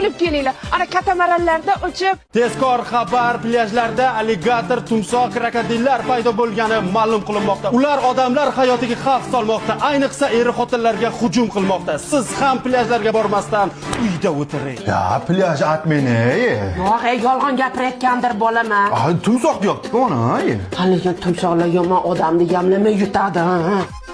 Bilib kelinglar. Ana katamaranlarda uchib. Tezkor xabar: plyajlarda alligator, tumsoq, krokodillar paydo bo'lgani ma'lum qilinmoqda. Ular odamlar hayotiga xavf solmoqda, ayniqsa er-xotinlarga hujum qilmoqda. Siz ham plyajlarga bormasdan uyda o'tiring. Ya plyaj atmeni. Yo'q, yolg'on gapirayotgandir bolama. Tumsoq deyapti-ku ona. Lekin tumsoqlar yomon odamni yamlamay yutadi.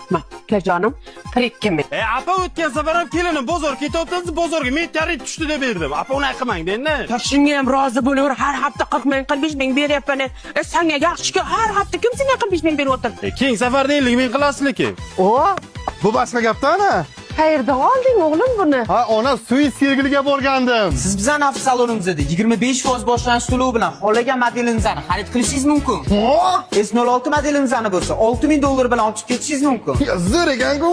Ma, kajonim, 42 ming. Apa o'tgan safar ham kelinim bozor ketayotgansiz, bozorga meteorit tushdi deb berdim. Apa unaqa qilmang endi. Shunga ham rozi bo'laver, har hafta 40 ming, 45 ming beryapman. Senga yaxshi-ku, har hafta kim senga 45 ming berib o'tirdi? Keng safarda 50 ming qilasiz lekin. O, bu boshqa gapda ana. Qayerdan olding o'g'lim buni? Ha, ona suyi sergiliga borgandim. Siz bizning avtosalonimizda 25% boshlanish to'lovi bilan xohlagan modelingizni xarid qilishingiz mumkin. S06 modelimizni bo'lsa $6000 bilan olib ketishingiz mumkin. Zo'r ekan-ku.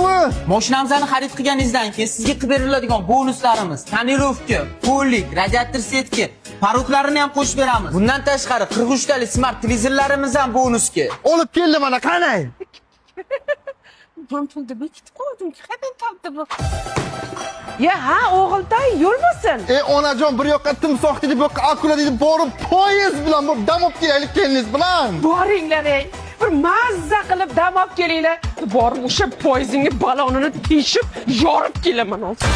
Mashinamizni xarid qilganingizdan keyin sizga qilib beriladigan bonuslarimiz: tonirovka, pollik, radiator setki, paruklarini ham qo'shib beramiz. Bundan tashqari 43 talik smart televizorlarimiz ham bonusga. Olib keldim ana, qanay? Ben pulda bekitib qo'ydim. Qanday topdi bu? Ya ha, o'g'ilday yo'lmasin. Onajon, bir yoqqa timsoq dedi, bu yoqqa akula dedi, borib poyezd bilan bu dam olib kelaylik keliniz bilan. Boringlar ey. Bir mazza qilib dam olib kelinglar. Borib o'sha poyezdning balonini teshib, yorib kelaman hozir.